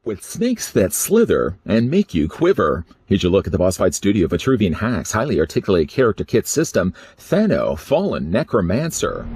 with snakes that slither and make you quiver. Here's your look at the boss fight studio Vitruvian H.A.C.K.S highly articulated character kit system, Stheno, Fallen Necromancer.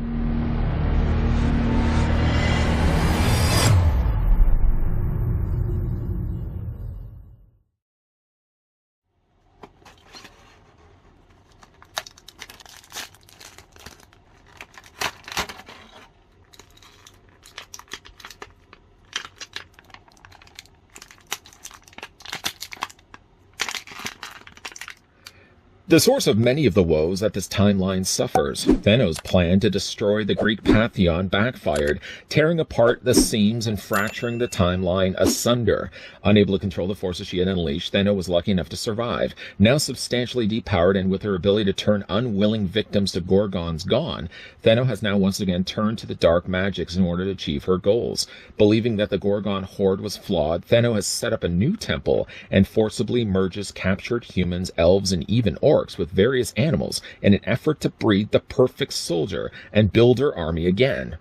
The source of many of the woes that this timeline suffers. Stheno's plan to destroy the Greek pantheon backfired, tearing apart the seams and fracturing the timeline asunder. Unable to control the forces she had unleashed, Stheno was lucky enough to survive. Now substantially depowered and with her ability to turn unwilling victims to Gorgons gone, Stheno has now once again turned to the dark magics in order to achieve her goals. Believing that the Gorgon horde was flawed, Stheno has set up a new temple and forcibly merges captured humans, elves, and even orcs with various animals in an effort to breed the perfect soldier and build her army again.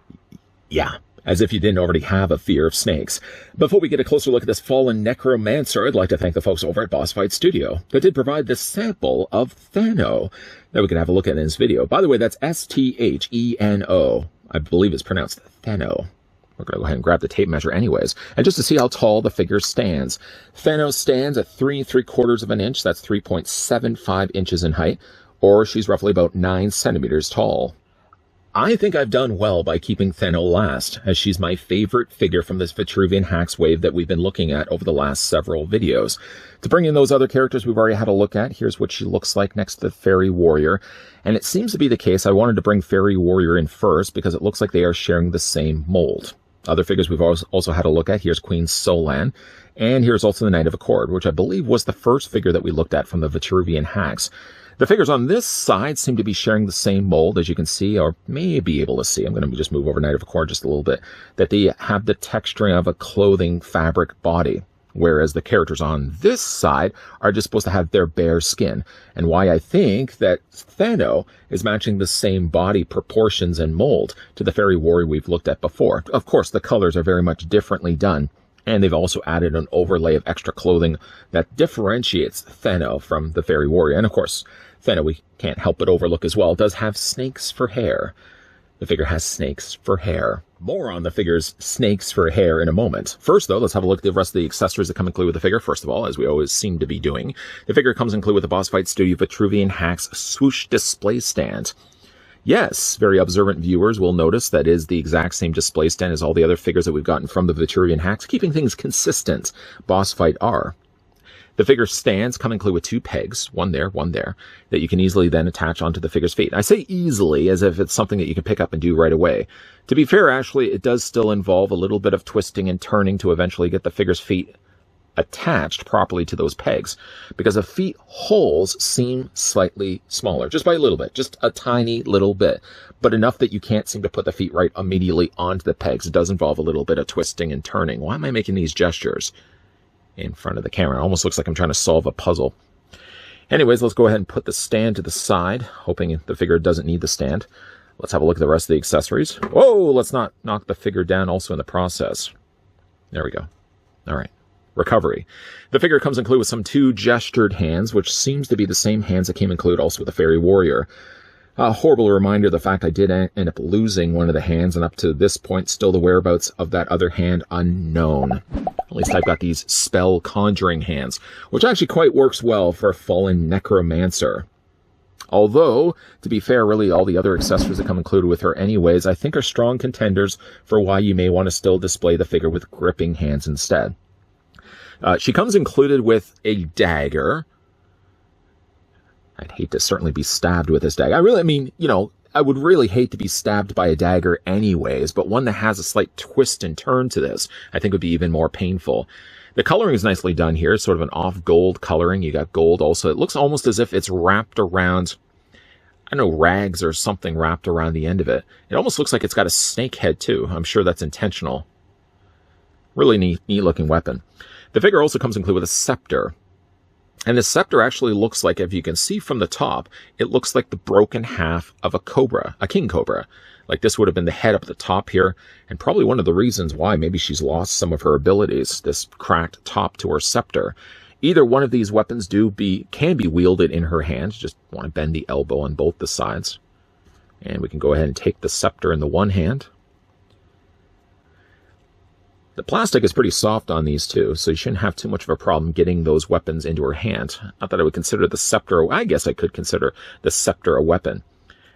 Yeah, as if you didn't already have a fear of snakes. Before we get a closer look at this fallen necromancer, I'd like to thank the folks over at Boss Fight Studio that did provide this sample of Stheno that we can have a look at in this video. By the way, that's S-T-H-E-N-O. I believe it's pronounced Stheno. We're going to go ahead and grab the tape measure anyways. And just to see how tall the figure stands. Stheno stands at 3 3/4 of an inch. That's 3.75 inches in height. Or she's roughly about 9 centimeters tall. I think I've done well by keeping Stheno last, as she's my favorite figure from this Vitruvian H.A.C.K.S wave that we've been looking at over the last several videos. To bring in those other characters we've already had a look at, here's what she looks like next to the Fairy Warrior. And it seems to be the case I wanted to bring Fairy Warrior in first because it looks like they are sharing the same mold. Other figures we've also had a look at. Here's Queen Solan. And here's also the Knight of Accord, which I believe was the first figure that we looked at from the Vitruvian H.A.C.K.S. The figures on this side seem to be sharing the same mold, as you can see, or may be able to see. I'm going to just move over Knight of Accord just a little bit. That they have the texturing of a clothing fabric body. Whereas the characters on this side are just supposed to have their bare skin. And why I think that Stheno is matching the same body proportions and mold to the Fairy Warrior we've looked at before. Of course, the colors are very much differently done. And they've also added an overlay of extra clothing that differentiates Stheno from the Fairy Warrior. And of course, Stheno, we can't help but overlook as well, does have snakes for hair. The figure has snakes for hair. More on the figure's snakes for hair in a moment. First, though, let's have a look at the rest of the accessories that come included with the figure. First of all, as we always seem to be doing, the figure comes included with the Boss Fight Studio Vitruvian H.A.C.K.S swoosh display stand. Yes, very observant viewers will notice that is the exact same display stand as all the other figures that we've gotten from the Vitruvian H.A.C.K.S, keeping things consistent. Boss Fight are. The figure stands come included with 2 pegs, one there, that you can easily then attach onto the figure's feet. I say easily as if it's something that you can pick up and do right away. To be fair, actually, it does still involve a little bit of twisting and turning to eventually get the figure's feet attached properly to those pegs, because the feet holes seem slightly smaller, just by a little bit, just a tiny little bit, but enough that you can't seem to put the feet right immediately onto the pegs. It does involve a little bit of twisting and turning. Why am I making these gestures in front of the camera? It almost looks like I'm trying to solve a puzzle. Anyways, let's go ahead and put the stand to the side, hoping the figure doesn't need the stand. Let's have a look at the rest of the accessories. Whoa, let's not knock the figure down also in the process. There we go. All right. Recovery. The figure comes included with some 2 gestured hands, which seems to be the same hands that came included also with the Fairy Warrior. A horrible reminder of the fact I did end up losing one of the hands, and up to this point, still the whereabouts of that other hand unknown. At least I've got these spell conjuring hands, which actually quite works well for a fallen necromancer. Although, to be fair, really all the other accessories that come included with her anyways, I think are strong contenders for why you may want to still display the figure with gripping hands instead. She comes included with a dagger. I'd hate to certainly be stabbed with this dagger. I would really hate to be stabbed by a dagger anyways, but one that has a slight twist and turn to this, I think would be even more painful. The coloring is nicely done here. It's sort of an off-gold coloring. You got gold also. It looks almost as if it's wrapped around, I don't know, rags or something wrapped around the end of it. It almost looks like it's got a snake head too. I'm sure that's intentional. Really neat looking weapon. The figure also comes included with a scepter. And the scepter actually looks like, if you can see from the top, it looks like the broken half of a cobra, a king cobra. Like this would have been the head up at the top here, and probably one of the reasons why maybe she's lost some of her abilities, this cracked top to her scepter. Either one of these weapons can be wielded in her hand. Just want to bend the elbow on both the sides. And we can go ahead and take the scepter in the one hand. The plastic is pretty soft on these two, so you shouldn't have too much of a problem getting those weapons into her hand. Not that I would consider the scepter, I guess I could consider the scepter a weapon.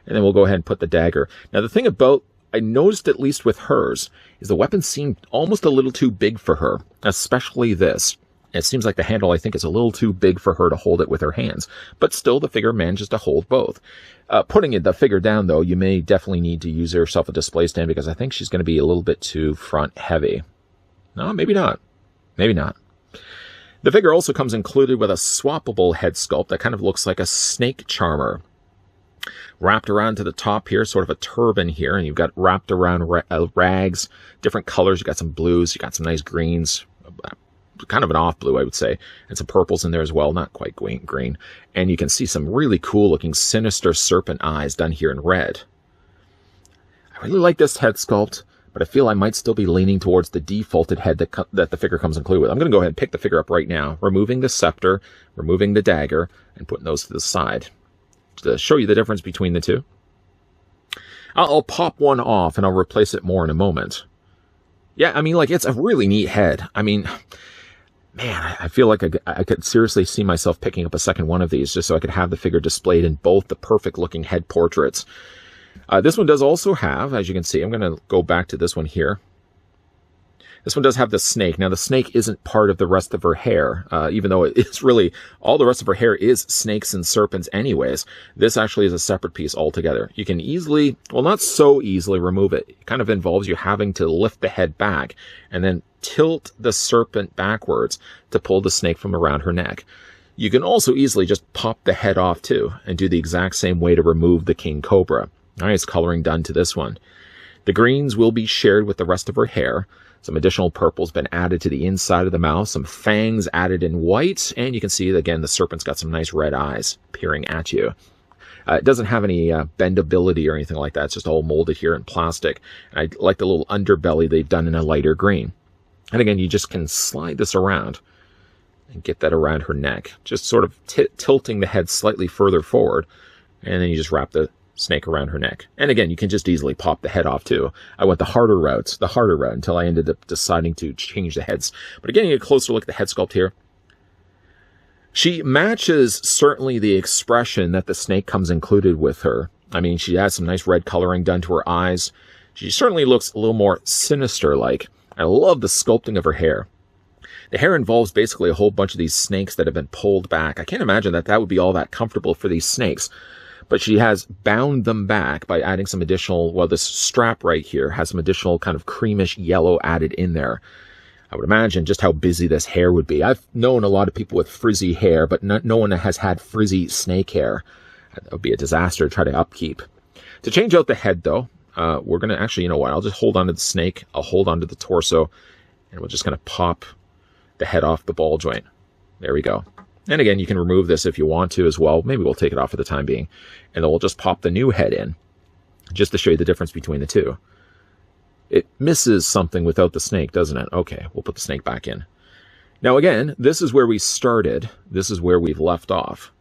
And then we'll go ahead and put the dagger. Now the thing about, I noticed at least with hers, is the weapon seemed almost a little too big for her, especially this. It seems like the handle, I think, is a little too big for her to hold it with her hands. But still, the figure manages to hold both. Putting the figure down, though, you may definitely need to use yourself a display stand because I think she's going to be a little bit too front heavy. No, maybe not. Maybe not. The figure also comes included with a swappable head sculpt that kind of looks like a snake charmer. Wrapped around to the top here, sort of a turban here, and you've got wrapped around rags, different colors. You've got some blues, you've got some nice greens, kind of an off blue, I would say, and some purples in there as well, not quite green. And you can see some really cool looking sinister serpent eyes done here in red. I really like this head sculpt, but I feel I might still be leaning towards the defaulted head that the figure comes included with. I'm going to go ahead and pick the figure up right now, removing the scepter, removing the dagger, and putting those to the side. To show you the difference between the two. I'll pop one off and I'll replace it more in a moment. Yeah, I mean, like, it's a really neat head. I mean, man, I feel like I could seriously see myself picking up a second one of these just so I could have the figure displayed in both the perfect looking head portraits. This one does also have, as you can see, I'm going to go back to this one here. This one does have the snake. Now, the snake isn't part of the rest of her hair, even though it's really, all the rest of her hair is snakes and serpents anyways. This actually is a separate piece altogether. You can easily, well, not so easily remove it. It kind of involves you having to lift the head back and then tilt the serpent backwards to pull the snake from around her neck. You can also easily just pop the head off too and do the exact same way to remove the king cobra. Nice coloring done to this one. The greens will be shared with the rest of her hair. Some additional purple's been added to the inside of the mouth, some fangs added in white, and you can see, again, the serpent's got some nice red eyes peering at you. It doesn't have any bendability or anything like that. It's just all molded here in plastic. I like the little underbelly they've done in a lighter green. And again, you just can slide this around and get that around her neck, just sort of tilting the head slightly further forward, and then you just wrap the snake around her neck. And again, you can just easily pop the head off too. I went the harder route until I ended up deciding to change the heads. But again, you get a closer look at the head sculpt here. She matches certainly the expression that the snake comes included with her. I mean, she has some nice red coloring done to her eyes. She certainly looks a little more sinister-like. I love the sculpting of her hair. The hair involves basically a whole bunch of these snakes that have been pulled back. I can't imagine that would be all that comfortable for these snakes. But she has bound them back by adding some additional, well, this strap right here has some additional kind of creamish yellow added in there. I would imagine just how busy this hair would be. I've known a lot of people with frizzy hair, but no one has had frizzy snake hair. That would be a disaster to try to upkeep. To change out the head, though, we're going to actually, you know what, I'll just hold on to the snake, I'll hold on to the torso, and we'll just kind of pop the head off the ball joint. There we go. And again, you can remove this if you want to as well. Maybe we'll take it off for the time being. And then we'll just pop the new head in, just to show you the difference between the two. It misses something without the snake, doesn't it? Okay, we'll put the snake back in. Now again, this is where we started. This is where we've left off.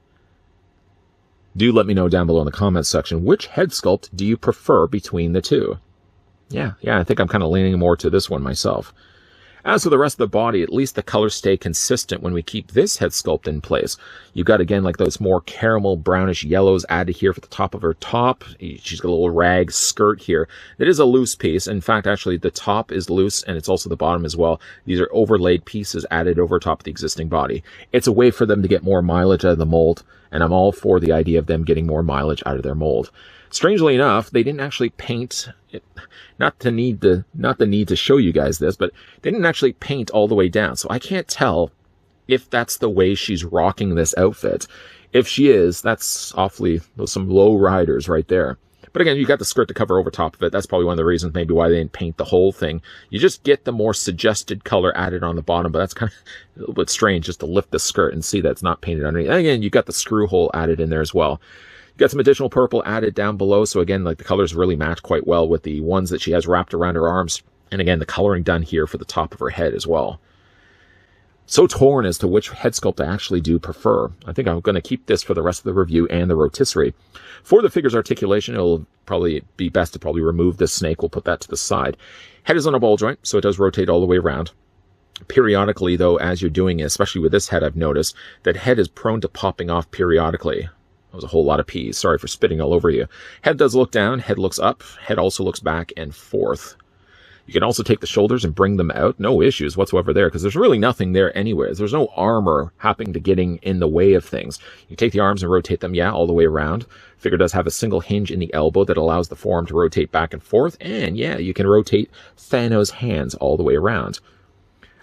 Do let me know down below in the comments section, which head sculpt do you prefer between the two? Yeah, I think I'm kind of leaning more to this one myself. As for the rest of the body, at least the colors stay consistent when we keep this head sculpt in place. You've got, again, like those more caramel brownish yellows added here for the top of her top. She's got a little rag skirt here. It is a loose piece. In fact, actually, the top is loose, and it's also the bottom as well. These are overlaid pieces added over top of the existing body. It's a way for them to get more mileage out of the mold, and I'm all for the idea of them getting more mileage out of their mold. Strangely enough, they didn't actually paint it, not the need to show you guys this, but they didn't actually paint all the way down. So I can't tell if that's the way she's rocking this outfit. If she is, that's awfully some low riders right there. But again, you got the skirt to cover over top of it. That's probably one of the reasons maybe why they didn't paint the whole thing. You just get the more suggested color added on the bottom, but that's kind of a little bit strange just to lift the skirt and see that it's not painted underneath. And again, you got the screw hole added in there as well. Got some additional purple added down below, so again, like the colors really match quite well with the ones that she has wrapped around her arms. And again, the coloring done here for the top of her head as well. So torn as to which head sculpt I actually do prefer. I think I'm going to keep this for the rest of the review and the rotisserie. For the figure's articulation, it'll probably be best to remove this snake. We'll put that to the side. Head is on a ball joint, so it does rotate all the way around. Periodically, though, as you're doing it, especially with this head, I've noticed that head is prone to popping off periodically. That was a whole lot of peas. Sorry for spitting all over you. Head does look down, head looks up, head also looks back and forth. You can also take the shoulders and bring them out. No issues whatsoever there, because there's really nothing there anyways. There's no armor happening to getting in the way of things. You take the arms and rotate them, all the way around. Figure does have a single hinge in the elbow that allows the forearm to rotate back and forth. And you can rotate Stheno's hands all the way around.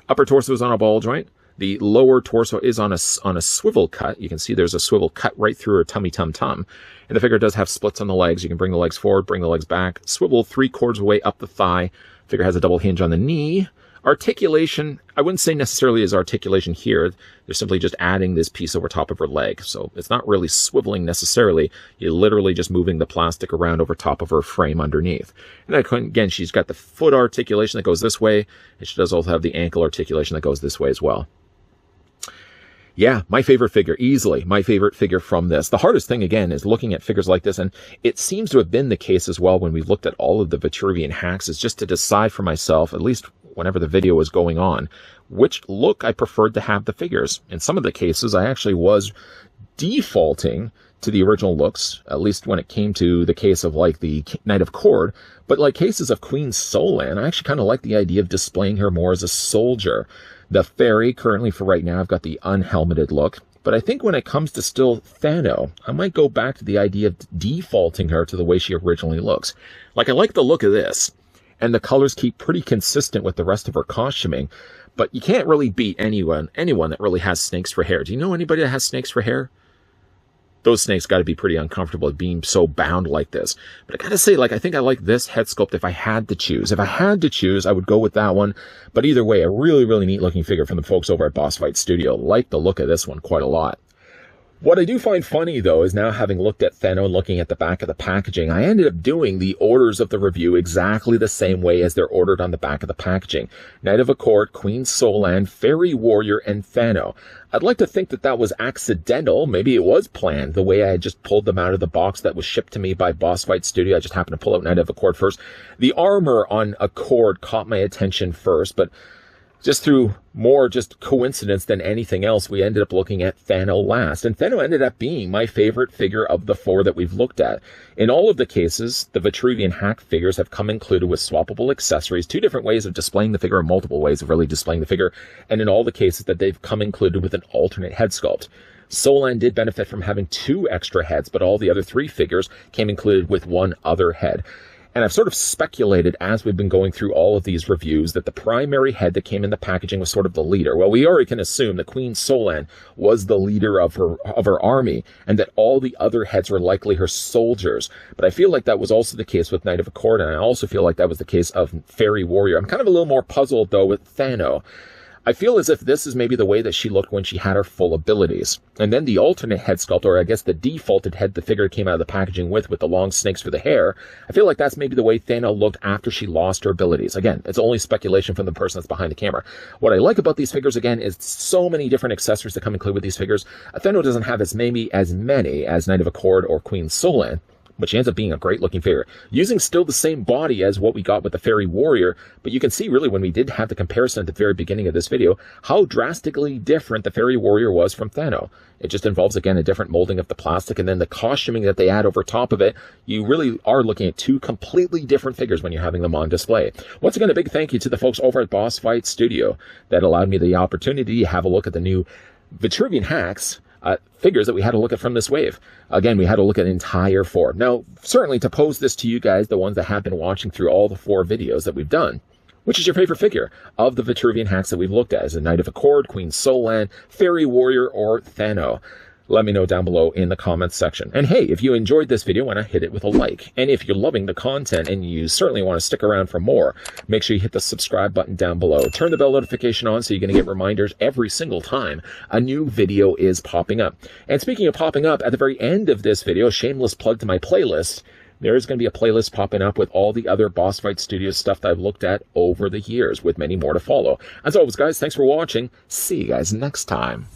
Upper torso is on a ball joint. The lower torso is on a swivel cut. You can see there's a swivel cut right through her tummy tum-tum. And the figure does have splits on the legs. You can bring the legs forward, bring the legs back, swivel 3/4 away up the thigh. Figure has a double hinge on the knee. Articulation, I wouldn't say necessarily is articulation here. They're simply just adding this piece over top of her leg. So it's not really swiveling necessarily. You're literally just moving the plastic around over top of her frame underneath. And again, she's got the foot articulation that goes this way. And she does also have the ankle articulation that goes this way as well. Yeah, my favorite figure, easily my favorite figure from this. The hardest thing, again, is looking at figures like this, and it seems to have been the case as well when we looked at all of the Vitruvian hacks, is just to decide for myself, at least whenever the video was going on, which look I preferred to have the figures. In some of the cases, I actually was defaulting to the original looks, at least when it came to the case of like the Knight of Cord, but like cases of Queen Solan, I actually kind of like the idea of displaying her more as a soldier. The fairy, currently for right now, I've got the unhelmeted look. But I think when it comes to still Stheno, I might go back to the idea of defaulting her to the way she originally looks. Like, I like the look of this. And the colors keep pretty consistent with the rest of her costuming. But you can't really beat anyone that really has snakes for hair. Do you know anybody that has snakes for hair? Those snakes got to be pretty uncomfortable being so bound like this. But I got to say, like, I think I like this head sculpt if I had to choose. If I had to choose, I would go with that one. But either way, a really, really neat looking figure from the folks over at Boss Fight Studio. Like the look of this one quite a lot. What I do find funny, though, is now having looked at Stheno and looking at the back of the packaging, I ended up doing the orders of the review exactly the same way as they're ordered on the back of the packaging. Knight of Accord, Queen Solan, Fairy Warrior, and Stheno. I'd like to think that that was accidental. Maybe it was planned, the way I had just pulled them out of the box that was shipped to me by Boss Fight Studio. I just happened to pull out Knight of Accord first. The armor on Accord caught my attention first, but just through more just coincidence than anything else, we ended up looking at Stheno last. And Stheno ended up being my favorite figure of the four that we've looked at. In all of the cases, the Vitruvian hack figures have come included with swappable accessories, two different ways of displaying the figure, or multiple ways of really displaying the figure. And in all the cases that they've come included with an alternate head sculpt. Solan did benefit from having 2 extra heads, but all the other 3 figures came included with 1 other head. And I've sort of speculated as we've been going through all of these reviews that the primary head that came in the packaging was sort of the leader. Well, we already can assume that Queen Solan was the leader of her army, and that all the other heads were likely her soldiers. But I feel like that was also the case with Knight of Accord, and I also feel like that was the case of Fairy Warrior. I'm kind of a little more puzzled, though, with Stheno. I feel as if this is maybe the way that she looked when she had her full abilities. And then the alternate head sculpt, or I guess the defaulted head the figure came out of the packaging with the long snakes for the hair, I feel like that's maybe the way Stheno looked after she lost her abilities. Again, it's only speculation from the person that's behind the camera. What I like about these figures, again, is so many different accessories that come included with these figures. Stheno doesn't have as many as Knight of Accord or Queen Solan, but she ends up being a great looking figure, using still the same body as what we got with the Fairy Warrior. But you can see really when we did have the comparison at the very beginning of this video, how drastically different the Fairy Warrior was from Stheno. It just involves, again, a different molding of the plastic, and then the costuming that they add over top of it. You really are looking at 2 completely different figures when you're having them on display. Once again, a big thank you to the folks over at Boss Fight Studio that allowed me the opportunity to have a look at the new Vitruvian hacks figures that we had to look at from this wave. Again, we had to look at the entire 4. Now, certainly to pose this to you guys, the ones that have been watching through all the 4 videos that we've done, which is your favorite figure of the Vitruvian hacks that we've looked at? Is it Knight of Accord, Queen Solan, Fairy Warrior, or Stheno? let me know down below in the comments section. And hey, if you enjoyed this video, why not hit it with a like? And if you're loving the content and you certainly want to stick around for more, make sure you hit the subscribe button down below. Turn the bell notification on so you're going to get reminders every single time a new video is popping up. And speaking of popping up, at the very end of this video, shameless plug to my playlist, there's going to be a playlist popping up with all the other Boss Fight Studios stuff that I've looked at over the years, with many more to follow. As always, guys, thanks for watching. See you guys next time.